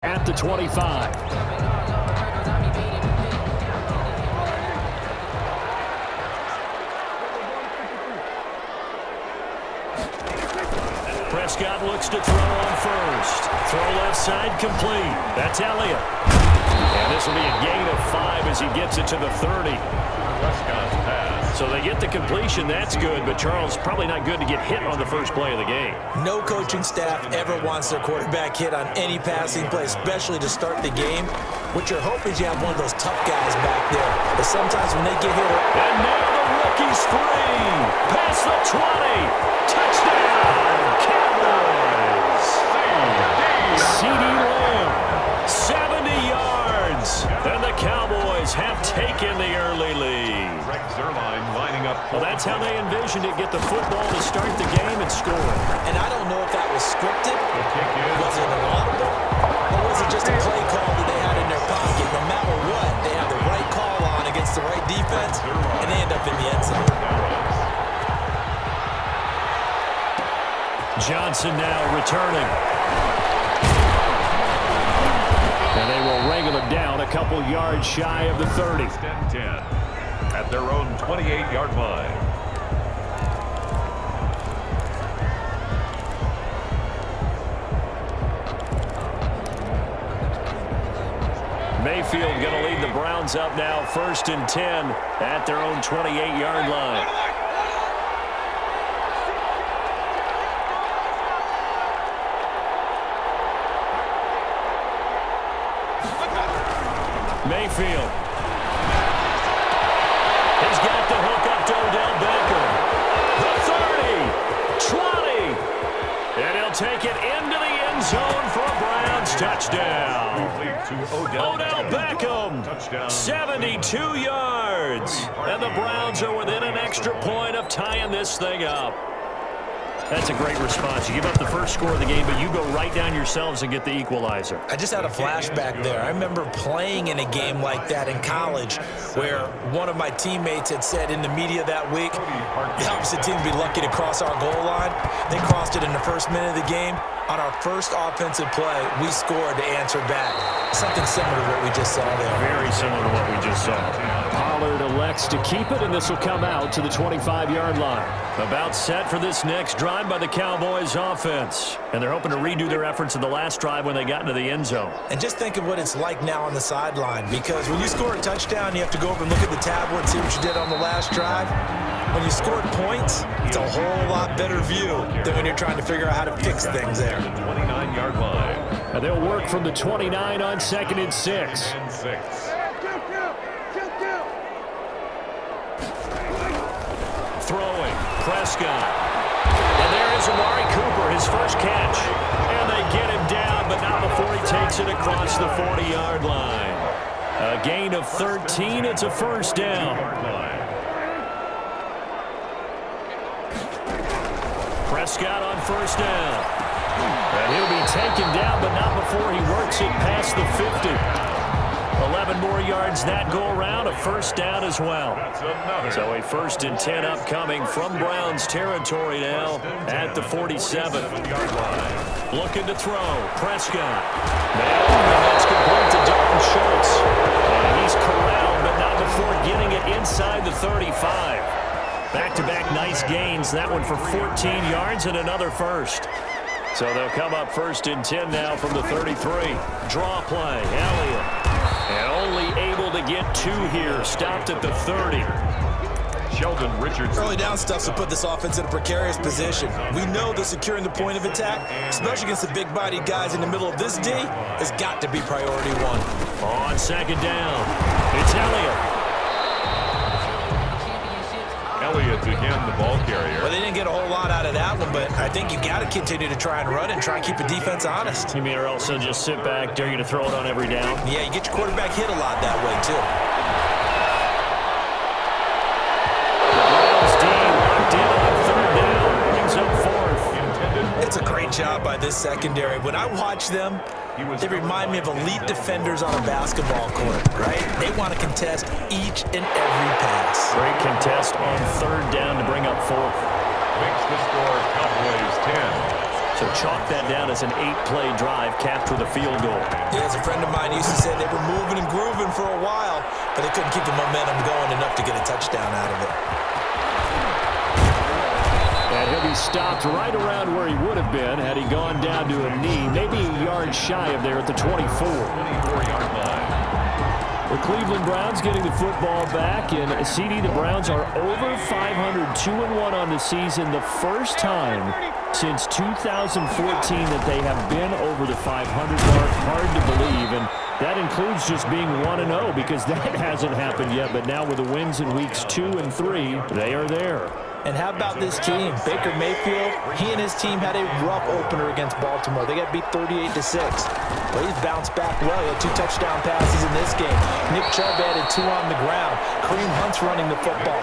at the 25. Prescott looks to throw on first. Throw left side complete. That's Elliott. And this will be a gain of 5 as he gets it to the 30. Prescott's pass. So they get the completion. That's good, but Charles, probably not good to get hit on the first play of the game. No coaching staff ever wants their quarterback hit on any passing play, especially to start the game. What you're hoping is you have one of those tough guys back there. But sometimes when they get hit... And now the rookie's free. Past the 20. Touchdown, Cowboys. C.D. Lamb, 70 yards. And the Cowboys have taken the early lead. Well, that's how they envisioned it. Get the football to start the game and score. And I don't know if that was scripted. Was it an audible? Or was it just a play call that they had in their pocket? No matter what, they have the right call on against the right defense, and they end up in the end zone. Johnson now returning. And they will wrangle him down a couple yards shy of the 30. 10 at their own 28-yard line. Mayfield going to lead the Browns up now, 1st and 10 at their own 28-yard line. Mayfield. He's got the hook up to Odell Beckham. The 30, 20. And he'll take it into the end zone for a Browns touchdown. Odell Beckham, 72 yards. And the Browns are within an extra point of tying this thing up. That's a great response. You give up the first score of the game, but you go right down yourselves and get the equalizer. I just had a flashback there. I remember playing in a game like that in college where one of my teammates had said in the media that week, the opposite team would be lucky to cross our goal line. They crossed it in the first minute of the game. On our first offensive play, we scored to answer back. Something similar to what we just saw there. Very similar to what we just saw. Pollard elects to keep it, and this will come out to the 25-yard line. About set for this next drive by the Cowboys offense. And they're hoping to redo their efforts in the last drive when they got into the end zone. And just think of what it's like now on the sideline, because when you score a touchdown, you have to go over and look at the tablet and see what you did on the last drive. When you scored points, it's a whole lot better view than when you're trying to figure out how to fix things there. 29-yard line. And they'll work from the 29 on 2nd and 6. Throwing, Prescott. And there is Amari Cooper, his first catch. And they get him down, but not before he takes it across the 40-yard line. A gain of 13, it's a first down. Prescott on first down. And he'll be taken down, but not before he works it past the 50. 11 more yards that go around, a first down as well. So a 1st and 10 upcoming from Browns territory now at the 47. Looking to throw, Prescott. And that's complete to Dalton Schultz. And he's corralled, but not before getting it inside the 35. Back-to-back nice gains, that one for 14 yards and another first. So they'll come up 1st and 10 now from the 33. Draw play, Elliott. And only able to get 2 here, stopped at the 30. Sheldon Richardson. Early down stuff to put this offense in a precarious position. We know that securing the point of attack, especially against the big-bodied guys in the middle of this D, has got to be priority 1. On 2nd down, it's Elliott. Elliott again, the ball carrier. Well, they didn't get a whole lot out of that one, but I think you've got to continue to try and run and try and keep the defense honest. You mean or else they'll just sit back, dare you to throw it on every down? Yeah, you get your quarterback hit a lot that way, too. The Browns D locked in on 3rd down, brings up 4th. It's a great job by this secondary. When I watch them, they remind me of elite defenders on a basketball court, right? They want to contest each and every pass. Great contest on 3rd down to bring up 4th. Makes the score Cowboys 10. So chalk that down as an 8-play drive capped with a field goal. Yeah, as a friend of mine used to say, they were moving and grooving for a while, but they couldn't keep the momentum going enough to get a touchdown out of it. And he'll be stopped right around where he would have been had he gone down to a knee, maybe a yard shy of there at the 24. 24-yard line. The Cleveland Browns getting the football back. And CD, the Browns are over 500, 2-1 on the season. The first time since 2014 that they have been over the 500 mark. Hard to believe. And that includes just being 1-0 because that hasn't happened yet. But now with the wins in weeks 2 and 3, they are there. And how about this team? Baker Mayfield, he and his team had a rough opener against Baltimore. They got beat 38-6. But he's bounced back well. He had 2 touchdown passes in this game. Nick Chubb added 2 on the ground. Kareem Hunt's running the football.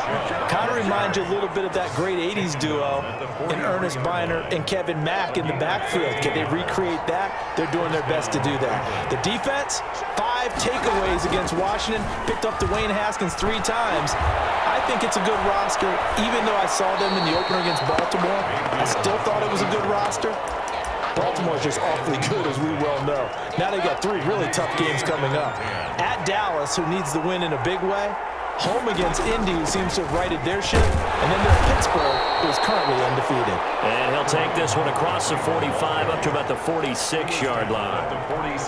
Kind of reminds you a little bit of that great 80s duo in Ernest Biner and Kevin Mack in the backfield. Can they recreate that? They're doing their best to do that. The defense, 5 takeaways against Washington. Picked up Dwayne Haskins 3 times. I think it's a good roster. Even though I saw them in the opener against Baltimore, I still thought it was a good roster. Baltimore's just awfully good, as we well know. Now they got 3 really tough games coming up. At Dallas, who needs the win in a big way. Home against Indy, who seems to have righted their ship. And then they're Pittsburgh, who is currently undefeated. And he'll take this one across the 45 up to about the 46-yard line.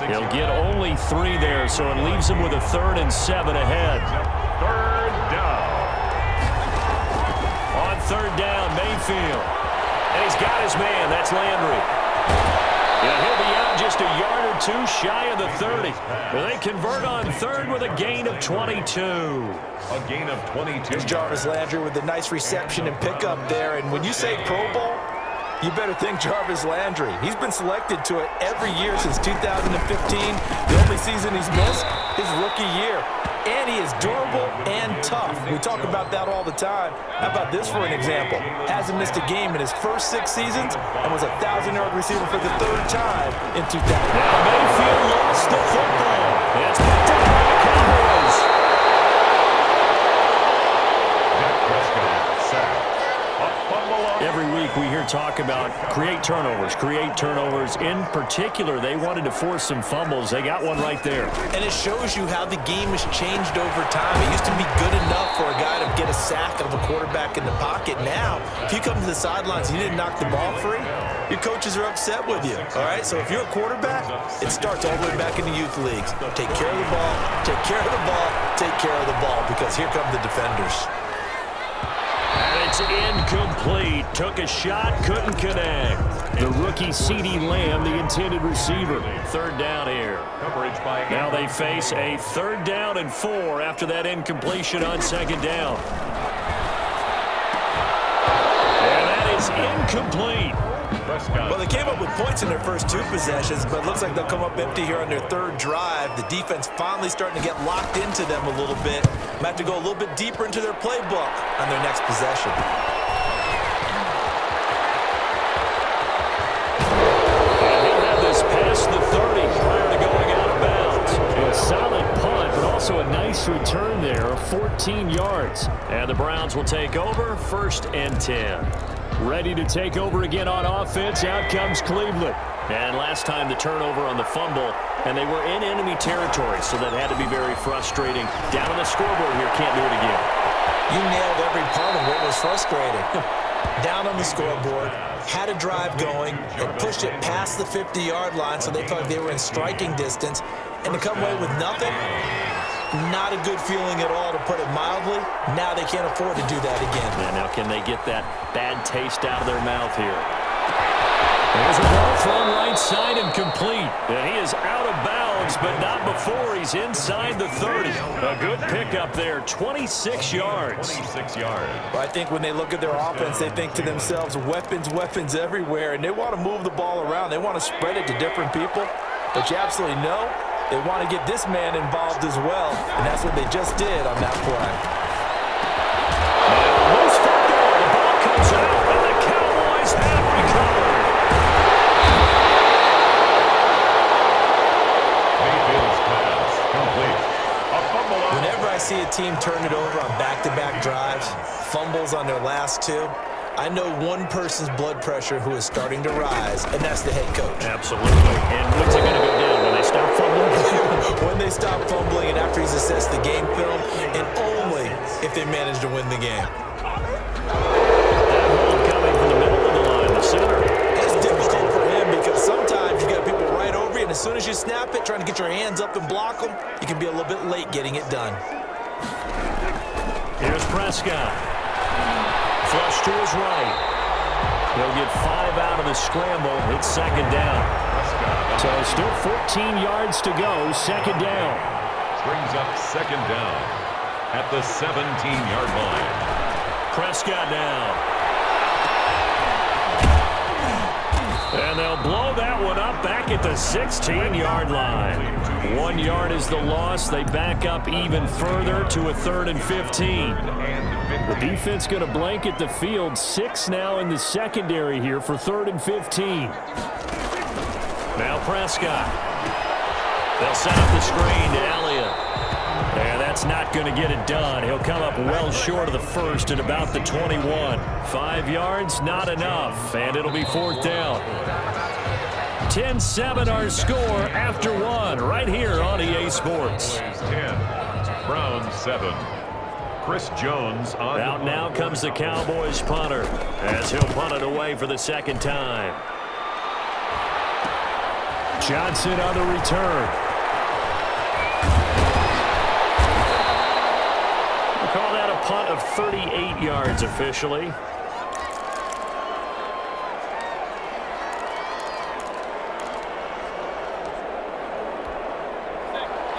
He'll get only 3 there, so it leaves him with a 3rd and 7 ahead. 3rd down. On 3rd down, Mayfield. And he's got his man. That's Landry. Yeah, he'll be out just a yard or 2 shy of the 30. But they convert on 3rd with a gain of 22. A gain of 22. There's Jarvis Landry with a nice reception and pickup there. And when you say Pro Bowl, you better think Jarvis Landry. He's been selected to it every year since 2015. The only season he's missed is rookie year. And he is durable and tough. We talk about that all the time. How about this for an example? Hasn't missed a game in his first 6 seasons and was a 1,000-yard receiver for the 3rd time in 2000. Now Mayfield lost the football. It's picked up by the Cowboys. Dak Prescott sacked. A fumble on. Every week we hear talk about create turnovers. In particular, they wanted to force some fumbles. They got one right there. And it shows you how the game has changed over time. It used to be good enough for a guy to get a sack of a quarterback in the pocket. Now, if you come to the sidelines and you didn't knock the ball free, your coaches are upset with you. All right? So if you're a quarterback, it starts all the way back in the youth leagues. Take care of the ball, take care of the ball, take care of the ball, because here come the defenders. And it's incomplete. Took a shot, couldn't connect. The rookie CD Lamb, the intended receiver. 3rd down here. Coverage by. Now they face a 3rd down and 4 after that incompletion on 2nd down. And that is incomplete. Prescott. Well, they came up with points in their first 2 possessions, but it looks like they'll come up empty here on their 3rd drive. The defense finally starting to get locked into them a little bit. Might have to go a little bit deeper into their playbook on their next possession. And he'll have this past the 30 prior to going out of bounds. A solid punt, but also a nice return there of 14 yards. And the Browns will take over 1st and 10. Ready to take over again on offense. Out comes Cleveland. And last time the turnover on the fumble, and they were in enemy territory, so that had to be very frustrating. Down on the scoreboard here, can't do it again. You nailed every part of what was frustrating. Down on the scoreboard, had a drive going, and pushed it past the 50-yard line, so they felt like they were in striking distance, and to come away with nothing, not a good feeling at all, to put it mildly. Now they can't afford to do that again. And now can they get that bad taste out of their mouth here? There's a ball thrown right side and complete. And he is out of bounds, but not before he's inside the 30. A good pickup there, 26 yards. 26 yards. Well, I think when they look at their offense, they think to themselves, weapons everywhere, and they want to move the ball around. They want to spread it to different people. But you absolutely know they want to get this man involved as well, and that's what they just did on that play. Loose football. The ball comes out, and the Cowboys have recovered. Mayfield's pass complete. A fumble on. Whenever I see a team turn it over on back-to-back drives, fumbles on their last 2, I know one person's blood pressure who is starting to rise, and that's the head coach. Absolutely. And when's it going to go down? When they stop fumbling? When they stop fumbling and after he's assessed the game film, and only if they manage to win the game. That hold coming from the middle of the line, the center. It's difficult for him because sometimes you got people right over you, and as soon as you snap it, trying to get your hands up and block them, you can be a little bit late getting it done. Here's Prescott. Flush to his right. He'll get 5 out of the scramble. It's second down. So still 14 yards to go. Second down. Brings up second down at the 17-yard line. Prescott down. And they'll blow that one up back at the 16-yard line. 1 yard is the loss. They back up even further to a 3rd and 15. The defense going to blanket the field. 6 now in the secondary here for 3rd and 15. Now Prescott. They'll set up the screen to Elliott. And that's not going to get it done. He'll come up well short of the first at about the 21. 5 yards, not enough. And it'll be 4th down. 10-7 our score after 1 right here on EA Sports. 10, Browns 7. Chris Jones on. Out now comes the Cowboys punter as he'll punt it away for the second time. Johnson on the return. We'll call that a punt of 38 yards officially.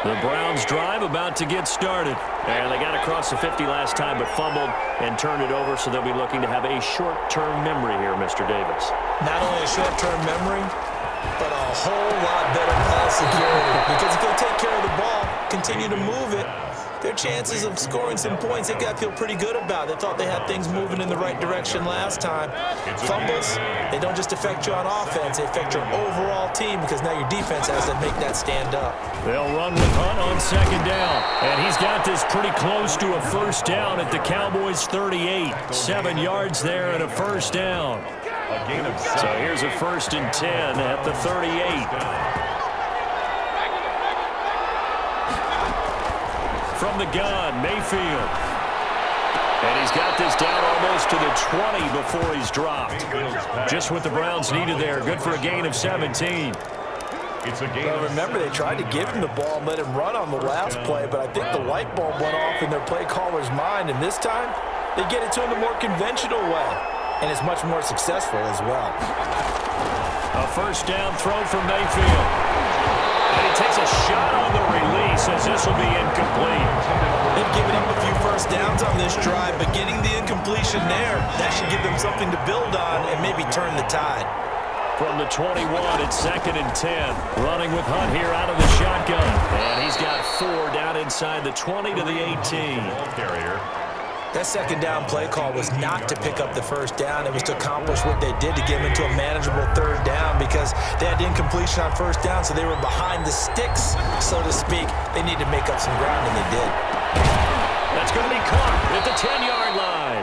The Browns drive about to get started. And they got across the 50 last time but fumbled and turned it over, so they'll be looking to have a short-term memory here, Mr. Davis. Not only a short-term memory, but a whole lot better ball security. Because if they take care of the ball, continue to move it, their chances of scoring some points, they got to feel pretty good about. They thought they had things moving in the right direction last time. Fumbles, they don't just affect you on offense, they affect your overall team because now your defense has to make that stand up. They'll run with Hunt on second down. And he's got this pretty close to a first down at the Cowboys' 38. 7 yards there and a first down. So here's a 1st and 10 at the 38. From the gun, Mayfield. And he's got this down almost to the 20 before he's dropped. Just what the Browns needed there. Good for a gain of 17. Well, remember, they tried to give him the ball and let him run on the last play, but I think the light bulb went off in their play caller's mind, and this time they get it to him the more conventional way, and it's much more successful as well. A first down throw from Mayfield. And he takes a shot on the release as this will be incomplete. They've given him a few first downs on this drive, but getting the incompletion there, that should give them something to build on and maybe turn the tide. From the 21, it's 2nd and 10. Running with Hunt here out of the shotgun. And he's got 4 down inside the 20 to the 18. Carrier. That second down play call was not to pick up the first down. It was to accomplish what they did to get them into a manageable 3rd down because they had incompletion on first down, so they were behind the sticks, so to speak. They needed to make up some ground, and they did. That's going to be caught at the 10-yard line.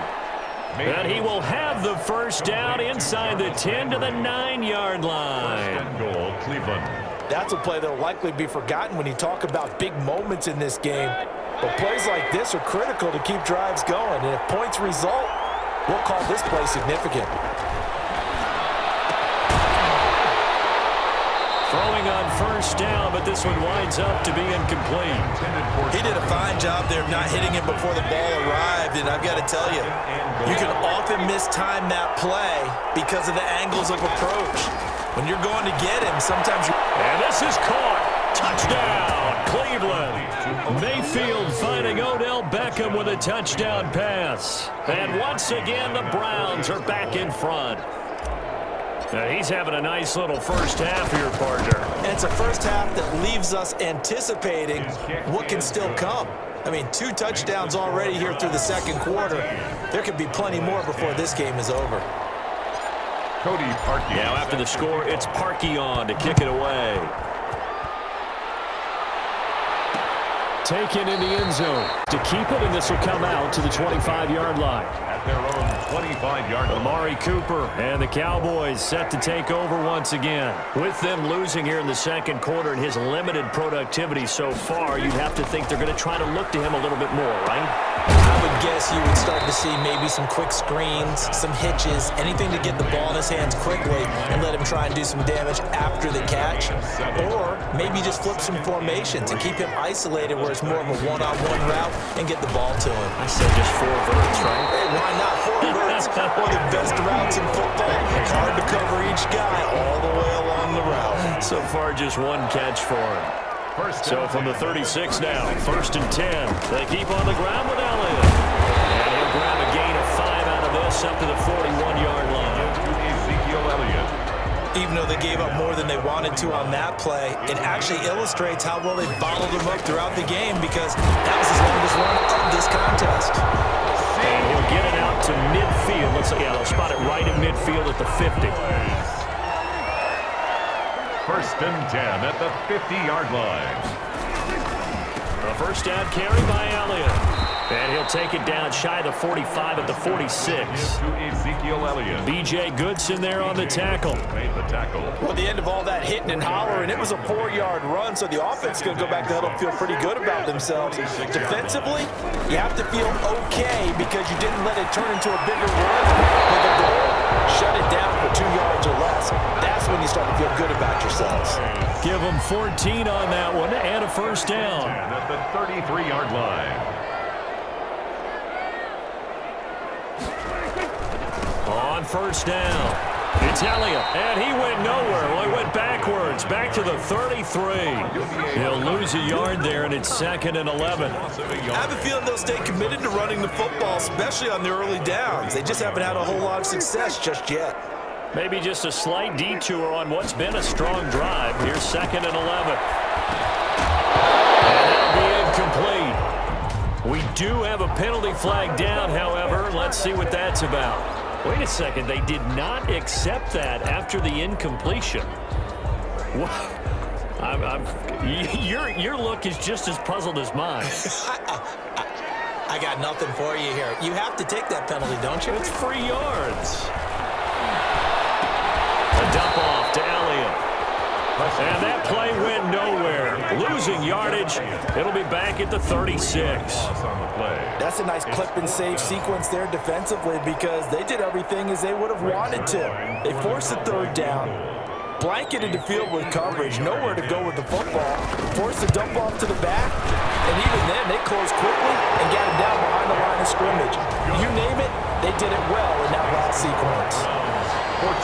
And he will have the first down inside the 10 to the 9-yard line. First and goal, Cleveland. That's a play that will likely be forgotten when you talk about big moments in this game. But plays like this are critical to keep drives going. And if points result, we'll call this play significant. Throwing on first down, but this one winds up to be incomplete. He did a fine job there of not hitting him before the ball arrived. And I've got to tell you, you can often mistime that play because of the angles of approach. When you're going to get him, sometimes you... And this is caught. Touchdown, Cleveland. Mayfield finding Odell Beckham with a touchdown pass. And once again, the Browns are back in front. Now he's having a nice little first half here, partner. And it's a first half that leaves us anticipating what can still come. I mean, 2 touchdowns already here through the second quarter. There could be plenty more before this game is over. Cody Parkey. Now after the score, it's Parkey on to kick it away. Taken in the end zone to keep it, and this will come out to the 25-yard line. their own 25-yard line. Amari Cooper and the Cowboys set to take over once again. With them losing here in the second quarter and his limited productivity so far, you'd have to think they're going to try to look to him a little bit more, right? I would guess you would start to see maybe some quick screens, some hitches, anything to get the ball in his hands quickly and let him try and do some damage after the catch. Or maybe just flip some formations and keep him isolated where it's more of a one-on-one route and get the ball to him. I said just 4 verts, right? Hey, why not 4 verts? One of the best routes in football. Hard to cover each guy all the way along the route. So far, just 1 catch for him. So from the 36 now, 1st and 10. They keep on the ground with Elliott. And he'll grab a gain of 5 out of this up to the 41-yard line. Ezekiel Elliott. Even though they gave up more than they wanted to on that play, it actually illustrates how well they bottled him up throughout the game because that was his longest run of this contest. And he'll get it out to midfield. Looks like, they'll spot it right in midfield at the 50. 1st and 10 at the 50-yard line. A first down carry by Elliott. And he'll take it down shy of the 45 at the 46. To Ezekiel Elliott. B.J. Goodson there on the tackle. Made the tackle. Well, at the end of all that hitting and hollering, it was a 4-yard run, so the offense is going to go back to huddle and feel pretty good about themselves. Defensively, you have to feel okay because you didn't let it turn into a bigger run. But the goal, shut it down for 2 yards or less. That's when you start to feel good about yourselves. Give them 14 on that one and a first down. At the 33-yard line. On first down, it's Elliott, and he went nowhere. Well, he went backwards, back to the 33. He'll lose a yard there, and it's 2nd and 11. I have a feeling they'll stay committed to running the football, especially on the early downs. They just haven't had a whole lot of success just yet. Maybe just a slight detour on what's been a strong drive. Here's 2nd and 11. And that'll be incomplete. We do have a penalty flag down, however. Let's see what that's about. Wait a second, they did not accept that after the incompletion. Your look is just as puzzled as mine. I got nothing for you here. You have to take that penalty, don't you? It's 3 yards. A dump off to Elliott. And that play went nowhere. Losing yardage. It'll be back at the 36. That's a nice clip and save sequence there defensively because they did everything as they would have wanted to. They forced the 3rd down, blanketed the field with coverage, nowhere to go with the football, forced the dump off to the back, and even then they closed quickly and got him down behind the line of scrimmage. You name it, they did it well in that last sequence.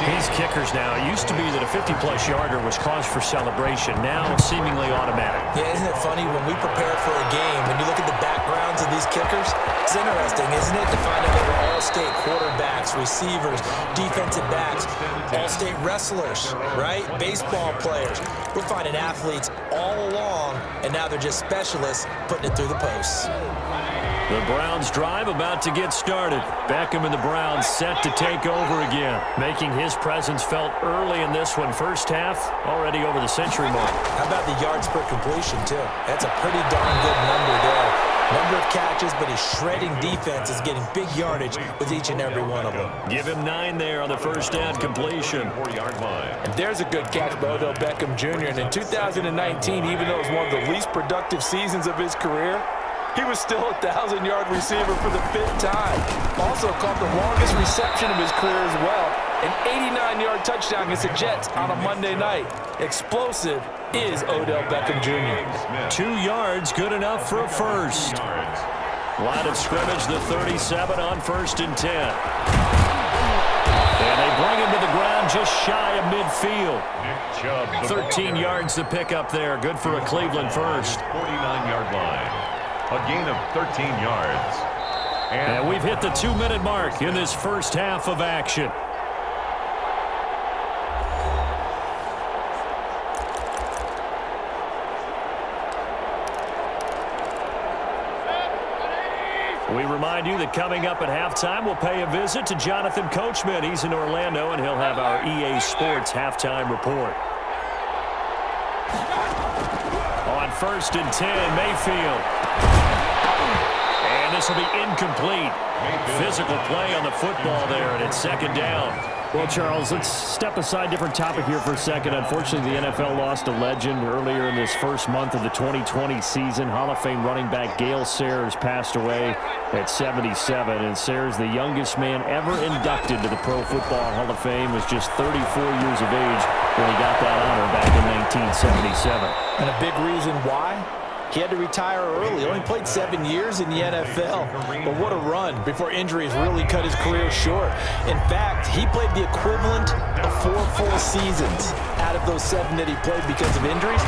These kickers now, it used to be that a 50-plus yarder was cause for celebration. Now seemingly automatic. Yeah, isn't it funny when we prepare for a game, when you look at the backgrounds of these kickers, it's interesting, isn't it, to find out they were all-state quarterbacks, receivers, defensive backs, all-state wrestlers, right? Baseball players. We're finding athletes all along, and now they're just specialists putting it through the posts. The Browns drive about to get started. Beckham and the Browns set to take over again, making his presence felt early in this one. First half, already over the century mark. How about the yards per completion, too? That's a pretty darn good number there. Number of catches, but his shredding defense is getting big yardage with each and every one of them. Give him 9 there on the first down completion. 4-yard line. And there's a good catch by Odell Beckham Jr. And in 2019, even though it was one of the least productive seasons of his career, he was still a 1,000-yard receiver for the 5th time. Also caught the longest reception of his career as well. An 89-yard touchdown against the Jets on a Monday night. Explosive is Odell Beckham Jr. 2 yards, good enough for a first. Line of scrimmage, the 37 on 1st and 10. And they bring him to the ground just shy of midfield. 13 yards to pick up there. Good for a Cleveland first. 49-yard line. A gain of 13 yards. And we've hit the 2-minute mark in this first half of action. We remind you that coming up at halftime, we'll pay a visit to Jonathan Coachman. He's in Orlando, and he'll have our EA Sports halftime report. On 1st and 10, Mayfield. And And this will be incomplete. Physical play on the football there, and it's second down. Well, Charles, let's step aside, different topic here for a second. Unfortunately, the NFL lost a legend earlier in this first month of the 2020 season. Hall of Fame running back Gale Sayers passed away at 77. And Sayers, the youngest man ever inducted to the Pro Football Hall of Fame, was just 34 years of age when he got that honor back in 1977. And a big reason why? He had to retire early. He only played 7 years in the NFL. But what a run before injuries really cut his career short. In fact, he played the equivalent of 4 full seasons out of those 7 that he played because of injuries.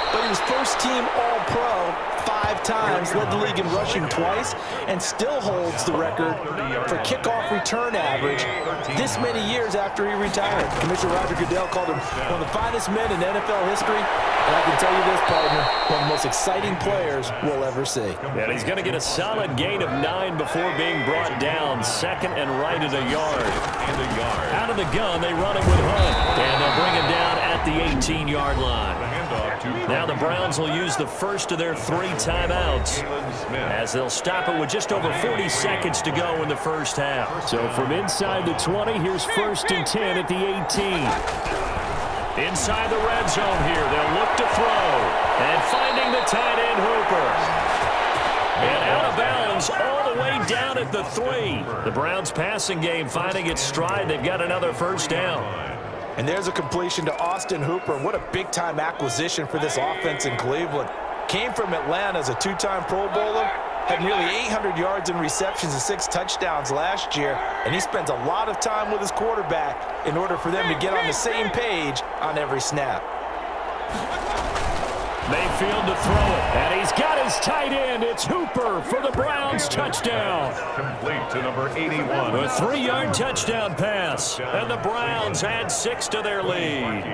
But he was first-team All-Pro 5 times, led the league in rushing twice, and still holds the record for kickoff return average this many years after he retired. Commissioner Roger Goodell called him one of the finest men in NFL history. And I can tell you this, partner, one of the most exciting players we'll ever see. And he's going to get a solid gain of 9 before being brought down. Second and right at a yard. Out of the gun, they run it with Hunt. And they'll bring him down at the 18-yard line. Now the Browns will use the first of their 3 timeouts as they'll stop it with just over 40 seconds to go in the first half. So from inside the 20, here's 1st and 10 at the 18. Inside the red zone here, they'll look to throw. And finding the tight end Hooper. And out of bounds all the way down at the 3. The Browns passing game finding its stride. They've got another first down. And there's a completion to Austin Hooper. What a big-time acquisition for this offense in Cleveland. Came from Atlanta as a 2-time Pro Bowler. Had nearly 800 yards in receptions and 6 touchdowns last year. And he spends a lot of time with his quarterback in order for them to get on the same page on every snap. Mayfield to throw it. And he's got his tight end. It's Hooper for the Browns touchdown. Complete to number 81. A 3-yard touchdown pass. And the Browns add 6 to their lead.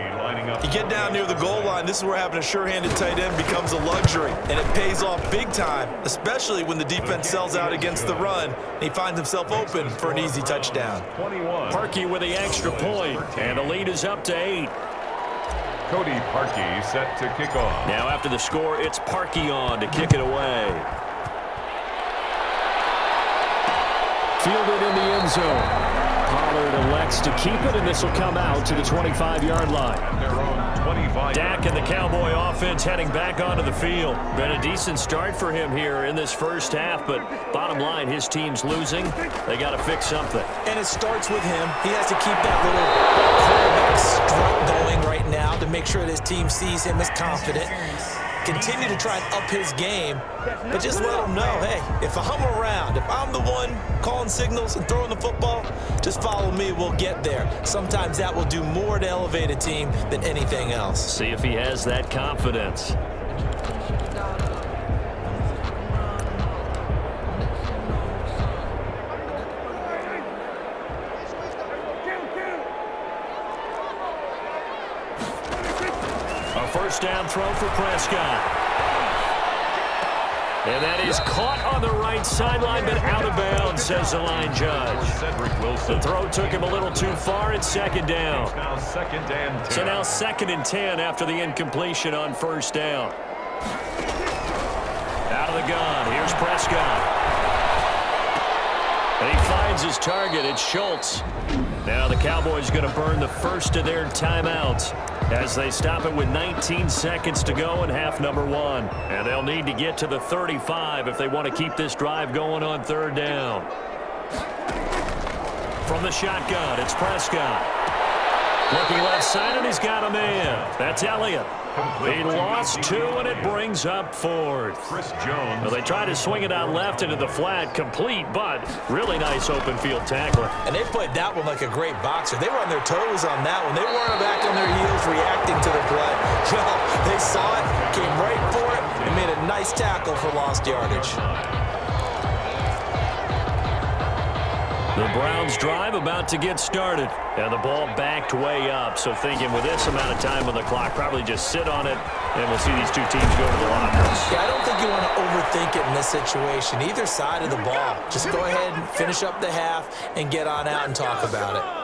You get down near the goal line, this is where having a sure-handed tight end becomes a luxury. And it pays off big time, especially when the defense sells out against the run. And he finds himself open for an easy touchdown. 21. Parkey with the extra point. And the lead is up to 8. Cody Parkey set to kick off. Now after the score, it's Parkey on to kick it away. Fielded in the end zone. Pollard elects to keep it, and this will come out to the 25-yard line. At their own 25. Dak and the Cowboy offense heading back onto the field. Been a decent start for him here in this first half, but bottom line, his team's losing. They got to fix something. And it starts with him. He has to keep that little quarterback strut going right now to make sure that his team sees him as confident. Continue to try and up his game, but just let him know, hey, if I'm around, if I'm the one calling signals and throwing the football, just follow me, we'll get there. Sometimes that will do more to elevate a team than anything else. See if he has that confidence. First down throw for Prescott. And that is caught on the right sideline, but out of bounds, says the line judge. The throw took him a little too far. It's second down. So now 2nd and 10 after the incompletion on first down. Out of the gun. Here's Prescott. And he finds his target. It's Schultz. Now the Cowboys going to burn the first of their timeouts as they stop it with 19 seconds to go in half number 1. And they'll need to get to the 35 if they want to keep this drive going on 3rd down. From the shotgun, it's Prescott. Looking left side, and he's got a man. That's Elliott. He lost 2, and it brings up 4th. Chris Jones. Well, they try to swing it out left into the flat, complete, but really nice open field tackling. And they played that one like a great boxer. They were on their toes on that one. They weren't back on their heels reacting to the play. No, they saw it, came right for it, and made a nice tackle for lost yardage. The Browns drive about to get started. And the ball backed way up. So thinking with this amount of time on the clock, probably just sit on it, and we'll see these two teams go to the lockers. Yeah, I don't think you want to overthink it in this situation. Either side of the ball. Just go ahead and finish up the half and get on out and talk about it.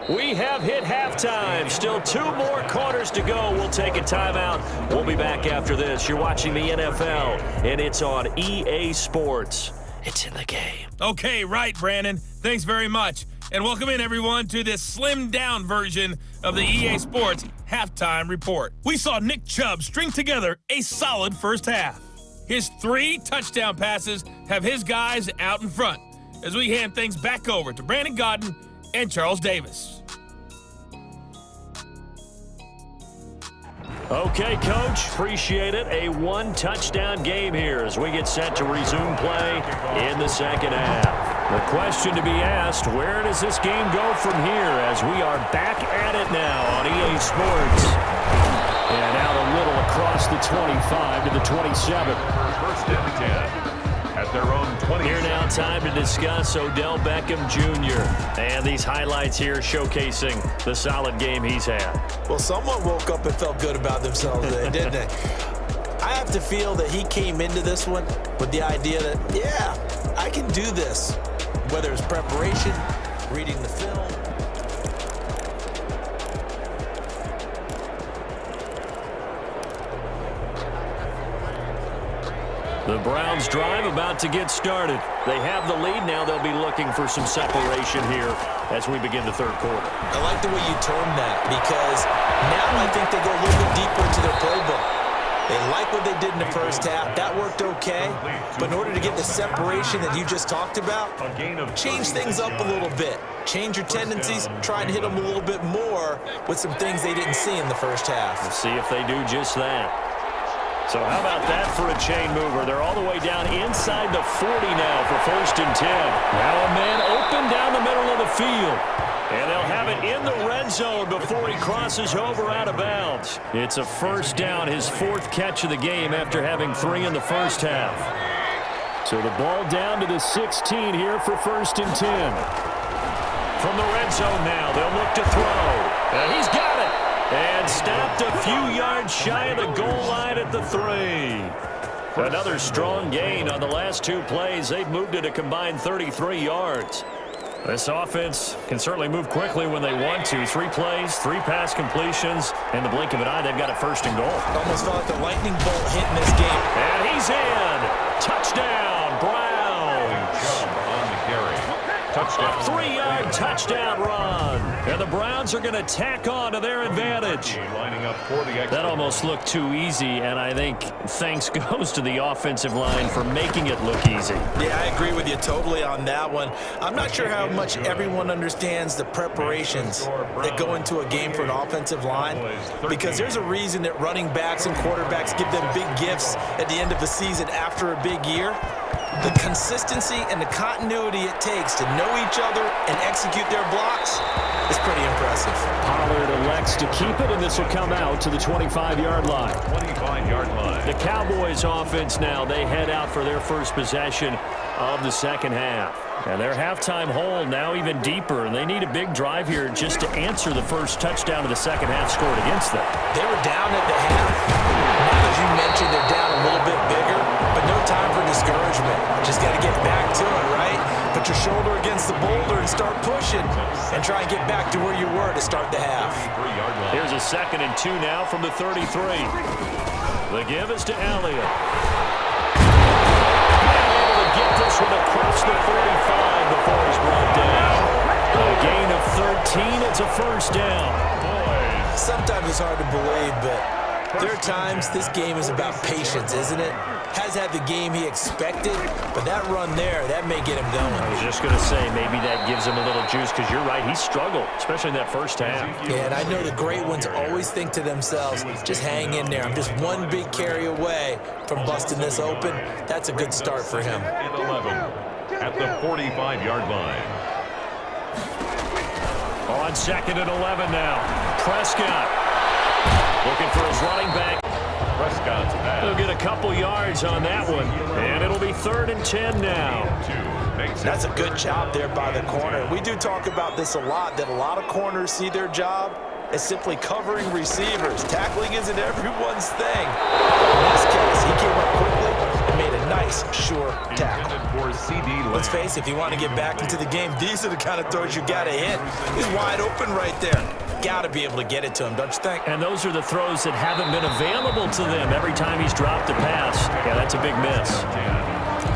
We have hit halftime. Still 2 more quarters to go. We'll take a timeout. We'll be back after this. You're watching the NFL, and it's on EA Sports. It's in the game. Okay, right, Brandon. Thanks very much. And welcome in, everyone, to this slimmed-down version of the EA Sports Halftime Report. We saw Nick Chubb string together a solid first half. His 3 touchdown passes have his guys out in front as we hand things back over to Brandon Godden and Charles Davis. Okay, Coach, appreciate it. A 1-touchdown game here as we get set to resume play in the second half. The question to be asked, where does this game go from here as we are back at it now on EA Sports? And out a little across the 25 to the 27. First and 10. At their own 20. Here now, time to discuss Odell Beckham Jr. And these highlights here showcasing the solid game he's had. Well, someone woke up and felt good about themselves today, didn't they? I have to feel that he came into this one with the idea that, yeah, I can do this. Whether it's preparation, reading the film. The Browns drive about to get started. They have the lead now. They'll be looking for some separation here as we begin the third quarter. I like the way you termed that because now I think they go a little bit deeper into their playbook. They like what they did in the first half. That worked okay. But in order to get the separation that you just talked about, change things up a little bit. Change your tendencies. Try and hit them a little bit more with some things they didn't see in the first half. We'll see if they do just that. So how about that for a chain mover? They're all the way down inside the 40 now for first and 10. Now a man open down the middle of the field. And they'll have it in the red zone before he crosses over out of bounds. It's a first down, his 4th catch of the game after having 3 in the first half. So the ball down to the 16 here for first and 10. From the red zone now, they'll look to throw. And he's got it. And stopped a few yards shy of the goal line at the 3. Another strong gain on the last 2 plays. They've moved it a combined 33 yards. This offense can certainly move quickly when they want to. 3 plays, 3 pass completions. In the blink of an eye, they've got a first and goal. Almost felt like the lightning bolt hit in this game. And he's in. Touchdown, Browns. On the carry. Touchdown. A 3-yard touchdown run. And the Browns are going to tack on to their advantage. Lining up for the extra. That almost looked too easy, and I think thanks goes to the offensive line for making it look easy. Yeah, I agree with you totally on that one. I'm not sure how much everyone understands the preparations that go into a game for an offensive line, because there's a reason that running backs and quarterbacks give them big gifts at the end of the season after a big year. The consistency and the continuity it takes to know each other and execute their blocks is pretty impressive. Pollard elects to keep it, and this will come out to the 25-yard line. 25-yard line. The Cowboys offense now, they head out for their first possession of the second half. And their halftime hole now even deeper, and they need a big drive here just to answer the first touchdown of the second half scored against them. They were down at the half. Now, as you mentioned, they're down a little bit bigger, but no time for discouragement. Just got to get back to it, right? Put your shoulder against the boulder and start pushing and try and get back to where you were to start the half. Here's a 2nd and 2 now from the 33. The give is to Elliott. Able to get this one across the 45 before he's brought down. A gain of 13. It's a first down. Sometimes it's hard to believe, but there are times this game is about patience, isn't it? Has had the game he expected, but that run there, that may get him going. I was just going to say, maybe that gives him a little juice, because you're right, he struggled, especially in that first half. Yeah, and I know the great ones always think to themselves, just hang in there. I'm just one big carry away from busting this open. That's a good start for him. 11 at the 45-yard line. On 2nd and 11 now. Prescott looking for his running back. Prescott's pass. He'll get a couple yards on that one, and it'll be 3rd and 10 now. That's a good job there by the corner. We do talk about this a lot, that a lot of corners see their job as simply covering receivers. Tackling isn't everyone's thing. In this case, he came up quickly and made a nice nice, sure tackle. For CD Let's Lamb. face it, if you want to get back into the game, these are the kind of throws you got to hit. He's wide open right there. Got to be able to get it to him, don't you think? And those are the throws that haven't been available to them every time he's dropped a pass. Yeah, that's a big miss.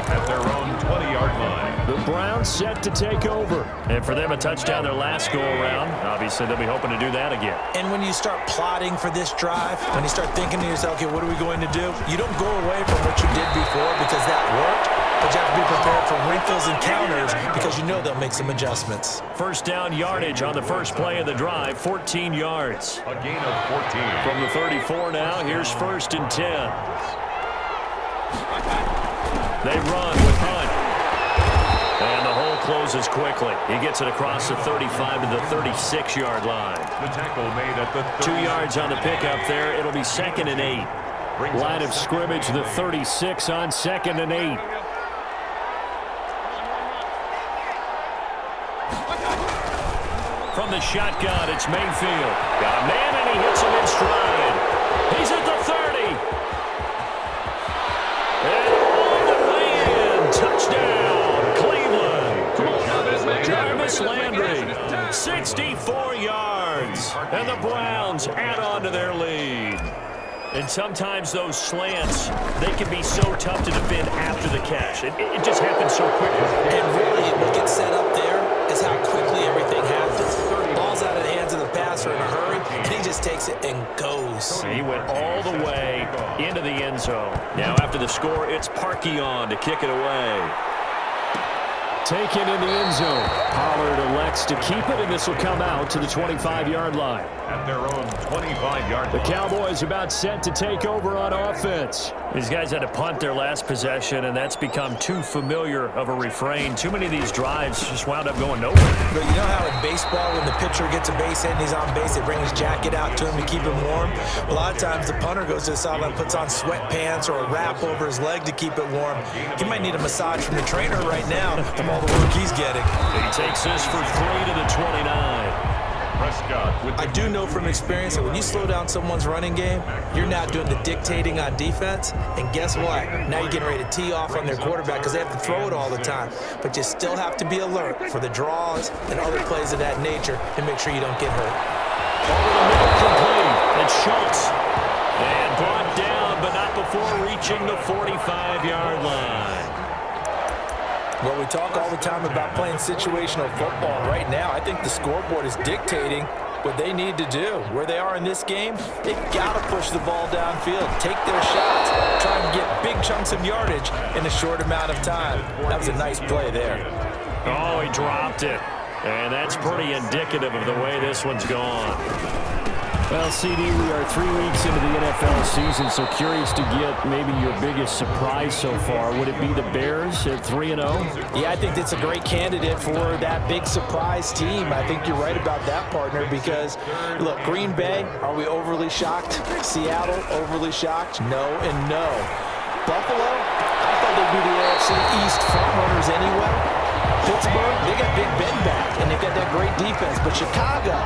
At their own 20-yard line. The Browns set to take over. And for them, a touchdown their last go-around. Obviously, they'll be hoping to do that again. And when you start plotting for this drive, when you start thinking to yourself, okay, what are we going to do? You don't go away from what you did before because that worked, but you have to be prepared for wrinkles and counters because you know they'll make some adjustments. First down yardage on the first play of the drive, 14 yards. A gain of 14. From the 34 now, here's 1st and 10. They run with Hunt. And the hole closes quickly. He gets it across the 35 to the 36-yard line. The tackle made at the 2 yards on the pickup there. It'll be 2nd and 8. Line of scrimmage, the 36 on 2nd and 8. From the shotgun, it's Mayfield. Got a man, and he hits him in stride. He's at the 30. And all the way in. Touchdown, Cleveland. Jarvis Landry, 64 yards. And the Browns add on to their lead. And sometimes those slants, they can be so tough to defend after the catch. It just happens so quickly. And really, what gets set up there is how quickly everything happens. Ball's out of the hands of the passer in a hurry, and he just takes it and goes. He went all the way into the end zone. Now after the score, it's Parkey on to kick it away. Taken in the end zone. Pollard elects to keep it, and this will come out to the 25-yard line. At their own 25-yard line. The Cowboys about set to take over on offense. These guys had to punt their last possession, and that's become too familiar of a refrain. Too many of these drives just wound up going nowhere. But you know how in baseball, when the pitcher gets a base hit and he's on base, they bring his jacket out to him to keep him warm? A lot of times the punter goes to the sideline, puts on sweatpants or a wrap over his leg to keep it warm. He might need a massage from the trainer right now from all the work he's getting. He takes this for 3 to the 29. Prescott with I do know from experience that when you slow down someone's running game, you're now doing the dictating on defense. And guess what? Now you're getting ready to tee off on their quarterback because they have to throw it all the time. But you still have to be alert for the draws and other plays of that nature and make sure you don't get hurt. Over the middle, complete. And Schultz. And brought down, but not before reaching the 45-yard line. Well, we talk all the time about playing situational football. Right now, I think the scoreboard is dictating what they need to do. Where they are in this game, they've got to push the ball downfield, take their shots, try and get big chunks of yardage in a short amount of time. That was a nice play there. Oh, he dropped it. And that's pretty indicative of the way this one's gone. Well, CD, we are 3 weeks into the NFL season, so curious to get maybe your biggest surprise so far. Would it be the Bears at 3-0? Yeah, I think that's a great candidate for that big surprise team. I think you're right about that, partner, because, look, Green Bay, are we overly shocked? Seattle, overly shocked? No and no. Buffalo, I thought they'd be the AFC East frontrunners anyway. Pittsburgh, they got Big Ben back, and they've got that great defense. But Chicago,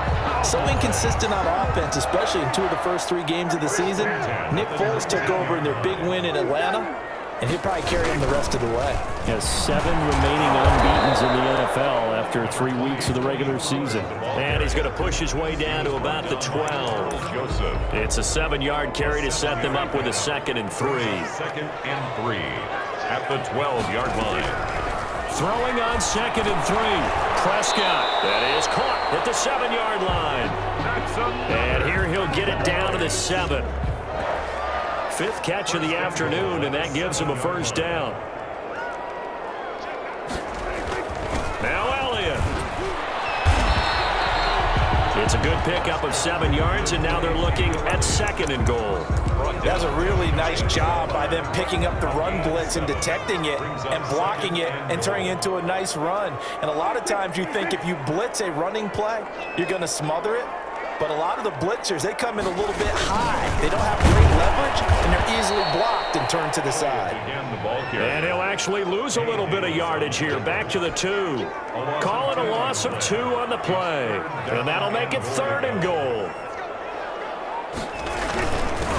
so inconsistent on offense, especially in 2 of the first 3 games of the season. Nick Foles took over in their big win in Atlanta, and he'll probably carry them the rest of the way. He has 7 remaining unbeatens in the NFL after 3 weeks of the regular season. And he's going to push his way down to about the 12. Joseph. It's a 7-yard carry to set them up with a 2nd and 3. 2nd and 3 at the 12-yard line. Throwing on 2nd and 3. Prescott. That is caught at the 7-yard line. And here he'll get it down to the 7. 5th catch of the afternoon, and that gives him a first down. Now Elliott. It's a good pickup of 7 yards, and now they're looking at 2nd and goal. That was a really nice job by them picking up the run blitz and detecting it and blocking it and turning it into a nice run. And a lot of times you think if you blitz a running play, you're going to smother it. But a lot of the blitzers, they come in a little bit high. They don't have great leverage, and they're easily blocked and turned to the side. And he'll actually lose a little bit of yardage here. Back to the 2. Calling a loss of 2 on the play. And that'll make it 3rd and goal.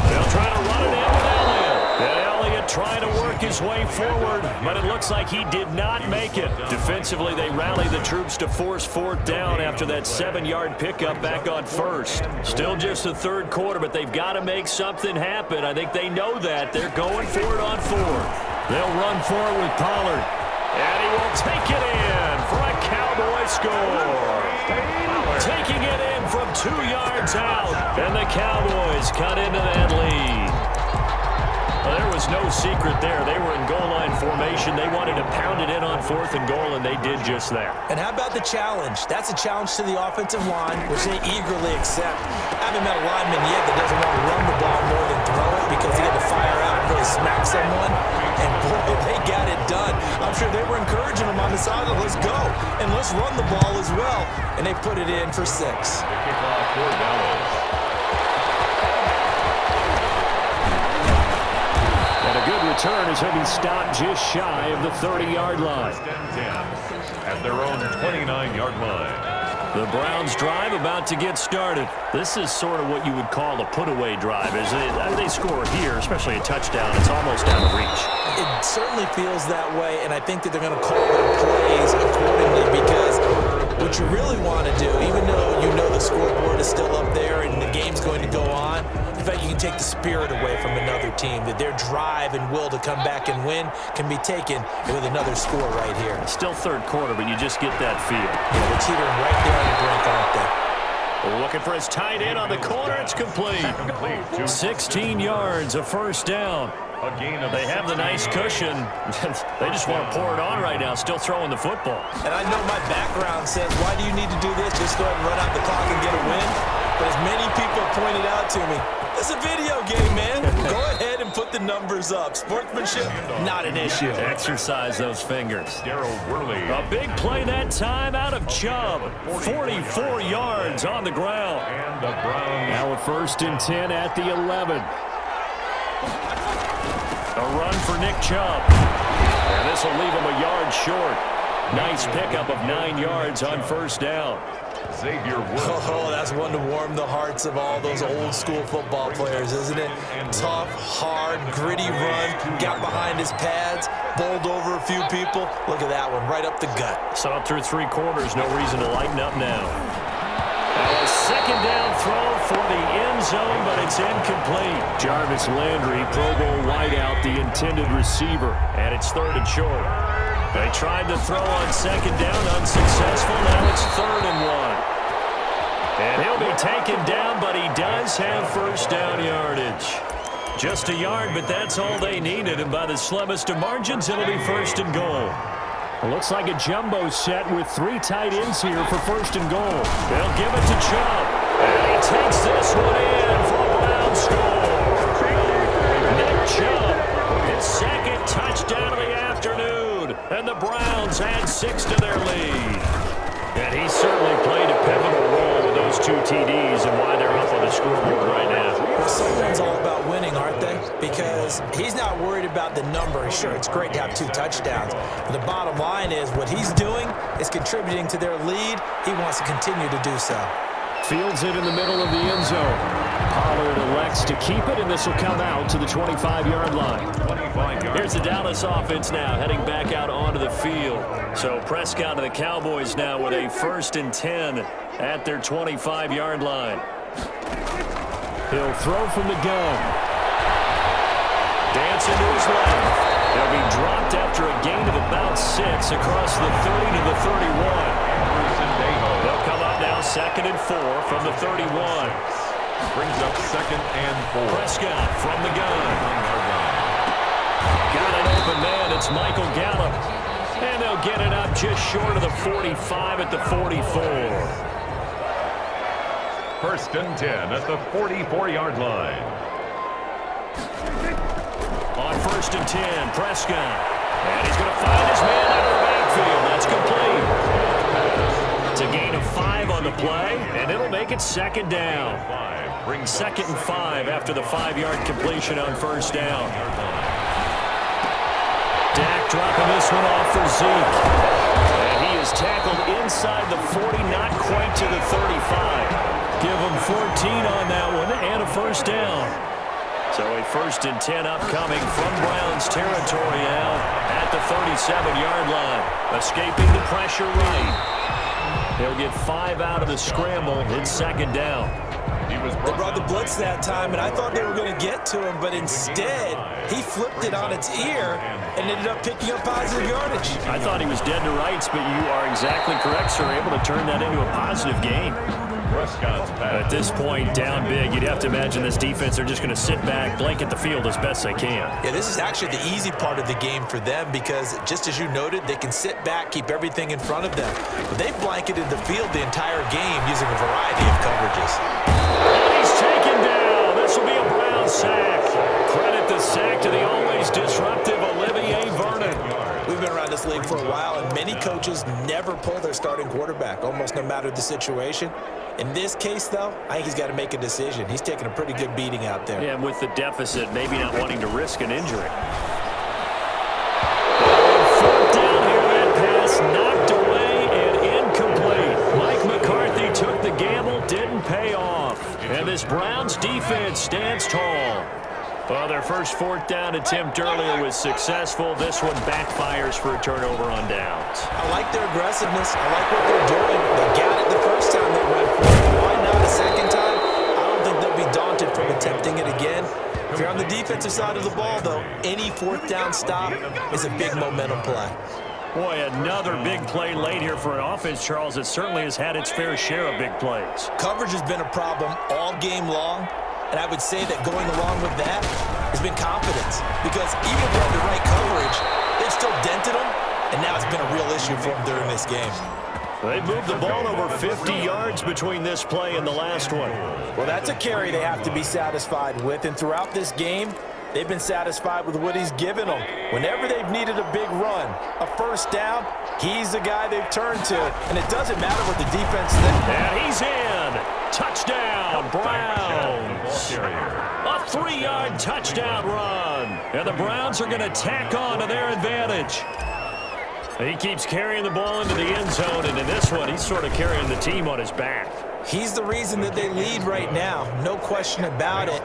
They'll try to run it in with Elliott. And Elliott trying to work his way forward, but it looks like he did not make it. Defensively, they rally the troops to force fourth down after that 7-yard pickup back on first. Still just the third quarter, but they've got to make something happen. I think they know that. They're going for it on fourth. They'll run for it with Pollard. And he will take it in for a Cowboy score. Taking it in from 2 yards out. And the Cowboys cut into that lead. Well, there was no secret there. They were in goal line formation. They wanted to pound it in on 4th and goal, and they did just that. And how about the challenge? That's a challenge to the offensive line, which they eagerly accept. I haven't met a lineman yet that doesn't want to run the ball more than throw it because he had to fire out and really smack someone. And, boy, they got it done. I'm sure they were encouraging them on the sideline. Let's go, and let's run the ball as well. And they put it in for 6. The kickoff for Dallas. And a good return as he'll be stopped just shy of the 30-yard line. At their own 29-yard line. The Browns drive about to get started. This is sort of what you would call a put-away drive. As they score here, especially a touchdown, it's almost out of reach. It certainly feels that way, and I think that they're going to call their plays accordingly because what you really want to do, even though you know the scoreboard is still up there and the game's going to go on, in fact, you can take the spirit away from another team, that their drive and will to come back and win can be taken with another score right here. It's still third quarter, but you just get that feel. Yeah, they're teetering right there on the brink, aren't they? Looking for his tight end on the corner. It's complete. 16 yards, a first down. They have the nice cushion. They just want to pour it on right now, still throwing the football. And I know my background says, why do you need to do this? Just go ahead and run out the clock and get a win. But as many people pointed out to me, it's a video game, man. Go ahead and put the numbers up. Sportsmanship, not an issue. Exercise those fingers. Darryl Worley. A big play that time out of Chubb. 44 yards on the ground. And the Browns. Now a 1st and 10 at the 11. A run for Nick Chubb. And this will leave him a yard short. Nice pickup of 9 yards on first down. Xavier Woods. Oh, that's one to warm the hearts of all those old school football players, isn't it? Tough, hard, gritty run, got behind his pads, bowled over a few people. Look at that one, right up the gut. So through 3 quarters, no reason to lighten up now. A second down throw for the end zone, but it's incomplete. Jarvis Landry, Pro Bowl wideout, the intended receiver, and it's 3rd and short. They tried to throw on second down, unsuccessful. Now it's 3rd and 1. And he'll be taken down, but he does have first down yardage. Just a yard, but that's all they needed. And by the slimmest of margins, it'll be 1st and goal. It looks like a jumbo set with 3 tight ends here for 1st and goal. They'll give it to Chubb. And he takes this one in for a Brown score. Nick Chubb, his 2nd touchdown of the afternoon. And the Browns add 6 to their lead. And he certainly played a pivotal role with those 2 TDs and why they're up on the scoreboard right now. Well, someone's all about winning, aren't they? Because he's not worried about the number. Sure, it's great to have 2 touchdowns. But the bottom line is what he's doing is contributing to their lead. He wants to continue to do so. Fields it in the middle of the end zone. Pollard elects to keep it, and this will come out to the 25-yard line. 25 yards. Here's the Dallas offense now heading back out onto the field. So Prescott and the Cowboys now with a 1st and 10 at their 25-yard line. He'll throw from the gun. Dancing to his left. He'll be dropped after a gain of about 6 across the 30 to the 31. They'll come up now 2nd and 4 from the 31. Brings up 2nd and 4. Prescott from the gun. Got an open man. It's Michael Gallup. And they'll get it up just short of the 45 at the 44. 1st and 10 at the 44-yard line. On 1st and 10, Prescott. And he's going to find his man out of the backfield. That's complete. It's a gain of 5 on the play, and it'll make it 2nd down. 2nd and 5 after the 5-yard completion on 1st down. Dak dropping this one off for Zeke. And he is tackled inside the 40, not quite to the 35. Give him 14 on that one and a 1st down. So a 1st and 10 upcoming from Browns territory now at the 37-yard line. Escaping the pressure right. They'll get 5 out of the scramble. It's 2nd down. They brought the blitz that time, and I thought they were going to get to him, but instead, he flipped it on its ear and ended up picking up positive yardage. I thought he was dead to rights, but you are exactly correct, sir. Able to turn that into a positive gain. At this point, down big, you'd have to imagine this defense, they're just going to sit back, blanket the field as best they can. Yeah, this is actually the easy part of the game for them because, just as you noted, they can sit back, keep everything in front of them. But they've blanketed the field the entire game using a variety of coverages. And he's taken down. This will be a Brown sack. Credit the sack to the always disruptive Olivier Vernon. We've been around this league for a while, and many coaches never pull their starting quarterback, almost no matter the situation. In this case, though, I think he's got to make a decision. He's taking a pretty good beating out there. Yeah, and with the deficit, maybe not wanting to risk an injury. 4th down here, that pass knocked away and incomplete. Mike McCarthy took the gamble, didn't pay off. And this Browns defense stands tall. Well, their first 4th down attempt earlier was successful. This one backfires for a turnover on downs. I like their aggressiveness. I like what they're doing. They got it the first time they went for it. Why not a second time? I don't think they'll be daunted from attempting it again. If you're on the defensive side of the ball, though, any 4th down stop is a big momentum play. Boy, another big play late here for an offense, Charles, that certainly has had its fair share of big plays. Coverage has been a problem all game long. And I would say that going along with that has been confidence. Because even if they have the right coverage, they've still dented them. And now it's been a real issue for them during this game. They moved the ball over 50 yards between this play and the last one. Well, that's a carry they have to be satisfied with. And throughout this game, they've been satisfied with what he's given them. Whenever they've needed a big run, a 1st down, he's the guy they've turned to. And it doesn't matter what the defense thinks. And he's in. Touchdown, Browns. A 3-yard touchdown run. And the Browns are going to tack on to their advantage. He keeps carrying the ball into the end zone, and in this one, he's sort of carrying the team on his back. He's the reason that they lead right now, no question about it.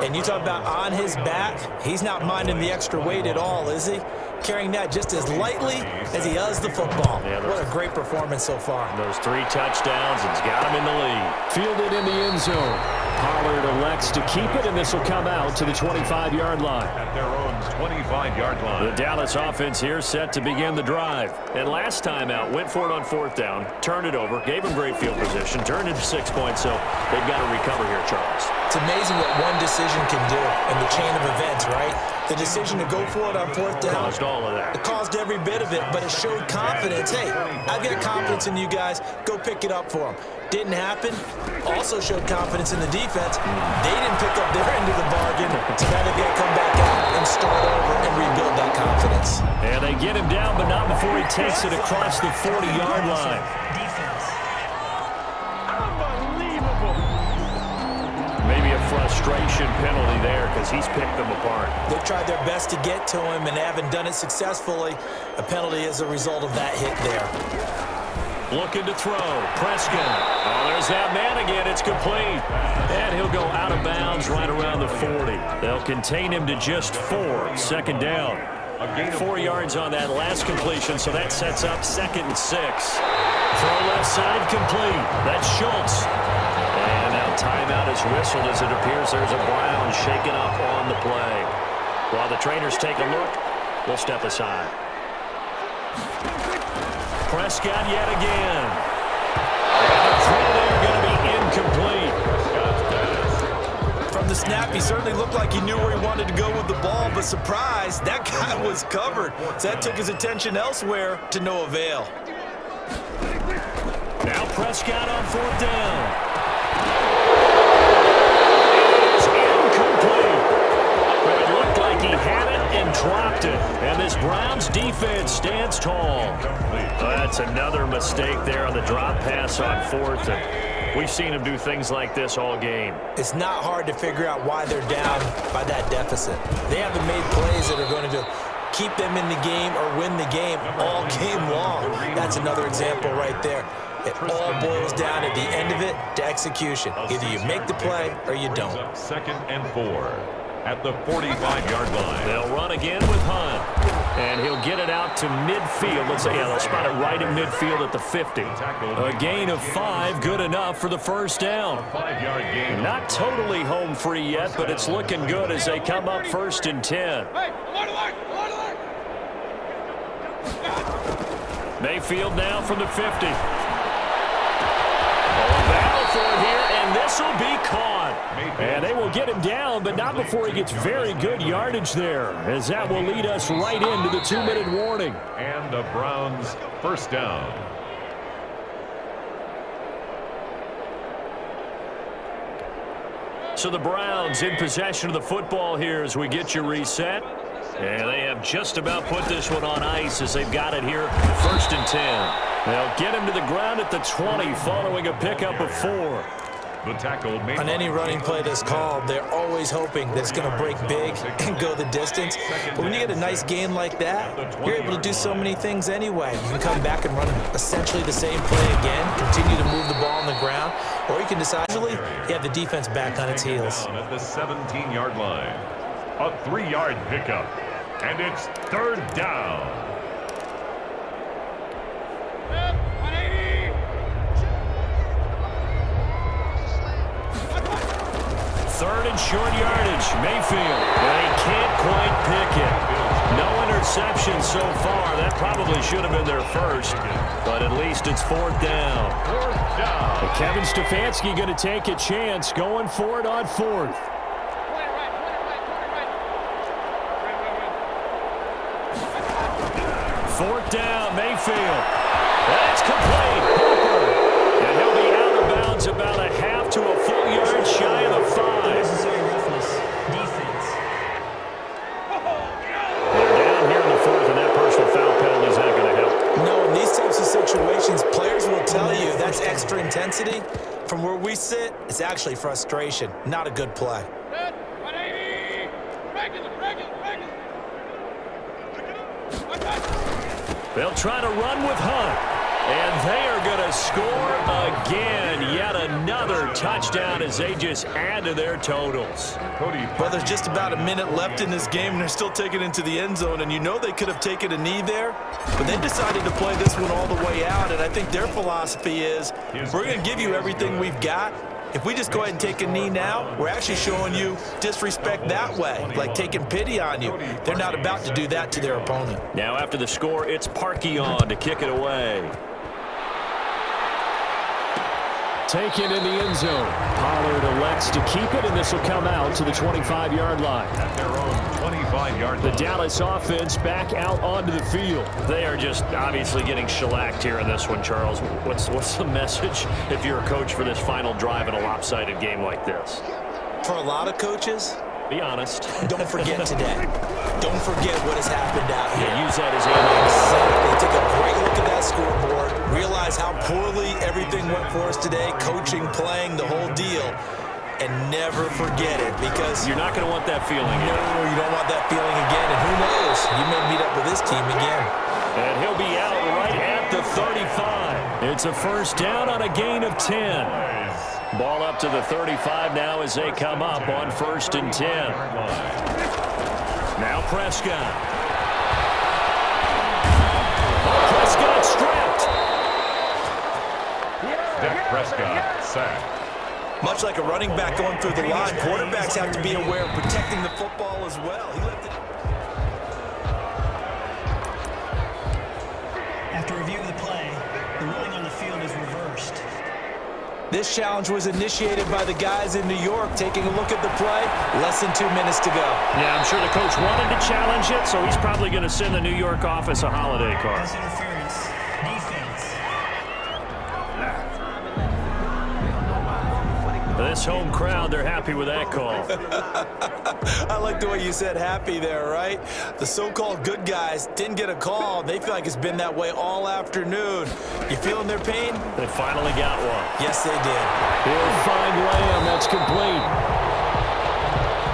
And you talk about on his back, he's not minding the extra weight at all, is he? Carrying that just as lightly as he does the football. Yeah, what a great performance so far. Those 3 touchdowns, it's got him in the lead. Fielded in the end zone. Pollard elects to keep it, and this will come out to the 25-yard line. At their own 25-yard line. The Dallas offense here set to begin the drive. And last time out, went for it on 4th down, turned it over, gave him great field position, turned it to 6 points, so they've got to recover here, Charles. It's amazing what one decision can do in the chain of events, right? The decision to go for it on 4th down. Caused all of that. It caused every bit of it, but it showed confidence. Hey, I've got confidence in you guys. Go pick it up for them. Didn't happen. Also showed confidence in the defense. They didn't pick up their end of the bargain, so now they've got to come back out and start over and rebuild that confidence. And they get him down, but not before he takes it across the 40-yard line. Maybe a frustration penalty there because he's picked them apart. They've tried their best to get to him and haven't done it successfully. A penalty is a result of that hit there. Looking to throw. Prescott. Oh, there's that man again. It's complete. And he'll go out of bounds right around the 40. They'll contain him to just 4. 2nd down. 4 yards on that last completion, so that sets up 2nd and 6. Throw left side complete. That's Schultz. And now timeout is whistled as it appears there's a Brown shaken up on the play. While the trainers take a look, we'll step aside. Prescott yet again. And the throw there going to be incomplete. From the snap, he certainly looked like he knew where he wanted to go with the ball, but surprise, that guy was covered. So that took his attention elsewhere to no avail. Now Prescott on 4th down. It looked like he had it and dropped it. And this Browns defense stands tall. That's another mistake there on the drop pass on 4th. And we've seen him do things like this all game. It's not hard to figure out why they're down by that deficit. They haven't made plays that are going to keep them in the game or win the game all game long. That's another example right there. It all boils down at the end of it to execution. Either you make the play or you don't. 2nd and 4. at the 45-yard line. They'll run again with Hunt. And he'll get it out to midfield. Let's say, yeah, they'll spot it right in midfield at the 50. A gain of 5, good enough for the first down. 5-yard gain. Not totally home free yet, but it's looking good as they come up 1st and 10. Mayfield now from the 50. Battle for it here, and this will be caught. And they will get him down, but not before he gets very good yardage there, as that will lead us right into the 2-minute warning. And the Browns first down. So the Browns in possession of the football here as we get you reset. And they have just about put this one on ice as they've got it here, 1st and 10. They'll get him to the ground at the 20 following a pickup of 4. The tackle made On any running play that's called, they're always hoping that it's going to break big and go the distance. But when you get a nice gain like that, you're able to do so many things anyway. You can come back and run essentially the same play again, continue to move the ball on the ground, or you can decide you have the defense back on its heels. At the 17-yard line. A 3-yard pickup. And it's 3rd down. Third and short yardage, Mayfield. They can't quite pick it. No interception so far. That probably should have been their first, but at least it's 4th down. 4th down. Kevin Stefanski going to take a chance, going for it on 4th. Fourth down, Mayfield. That's complete. Hooper. And he'll be out of bounds about a half to a full yard shy of the 5. Necessary roughness. Defense. They're down here in the 4th, and that personal foul penalty is not going to help. No, in these types of situations, players will tell you that's extra intensity. From where we sit, it's actually frustration. Not a good play. They'll try to run with Hunt. And they are going to score again. Yet another touchdown as they just add to their totals. Well, there's just about a minute left in this game, and they're still taking it into the end zone. And you know they could have taken a knee there, but they decided to play this one all the way out. And I think their philosophy is, we're going to give you everything we've got. If we just go ahead and take a knee now, we're actually showing you disrespect that way, like taking pity on you. They're not about to do that to their opponent. Now after the score, it's Parkey on to kick it away. Taken in the end zone. Pollard elects to keep it, and this will come out to the 25-yard line. At their own 25-yard line. The Dallas offense back out onto the field. They are just obviously getting shellacked here in this one, Charles. What's the message if you're a coach for this final drive in a lopsided game like this? For a lot of coaches, be honest. Don't forget today. Don't forget what has happened out here. Yeah, use that as ammo. Exactly. Take a great look at that scoreboard. Realize how poorly everything went for us today. Coaching, playing, the whole deal. And never forget it, because you're not going to want that feeling again. No, you don't want that feeling again. And who knows? You may meet up with this team again. And he'll be out right at the 35. It's a first down on a gain of 10. Ball up to the 35 now as they come up on 1st and 10. Now Prescott. Prescott stripped. Dak Prescott sacked. Much like a running back going through the line, quarterbacks have to be aware of protecting the football as well. He left it. After review of the play, the ruling on the field is reversed. This challenge was initiated by the guys in New York. Taking a look at the play, less than 2 minutes to go. Yeah, I'm sure the coach wanted to challenge it, so he's probably going to send the New York office a holiday card. Pass interference. Defense. This home crowd, they're happy with that call. I like the way you said happy there, right? The so-called good guys didn't get a call. They feel like it's been that way all afternoon. You feeling their pain? They finally got one. Yes, they did. He'll find Lamb. That's complete.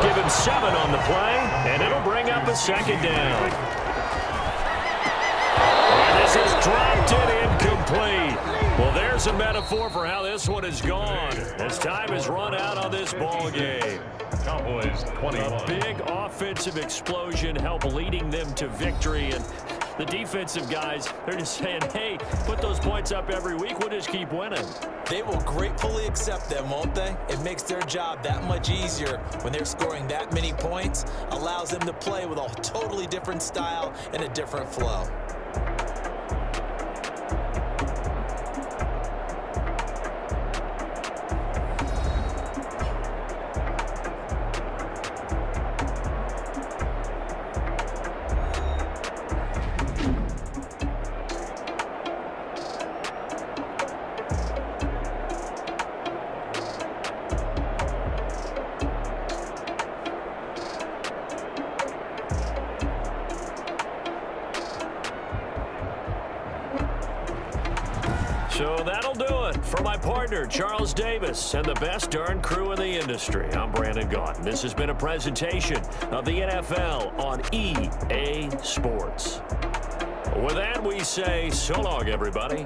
Give him 7 on the play, and it'll bring up a 2nd down. And passes, dropped it, incomplete. Well, there's a metaphor for how this one is gone as time has run out on this ball game. Cowboys 21. A big offensive explosion helped leading them to victory, and the defensive guys, they're just saying, hey, put those points up every week. We'll just keep winning. They will gratefully accept them, won't they? It makes their job that much easier when they're scoring that many points, allows them to play with a totally different style and a different flow. So that'll do it for my partner, Charles Davis, and the best darn crew in the industry. I'm Brandon Gaudin. This has been a presentation of the NFL on EA Sports. With that, we say so long, everybody.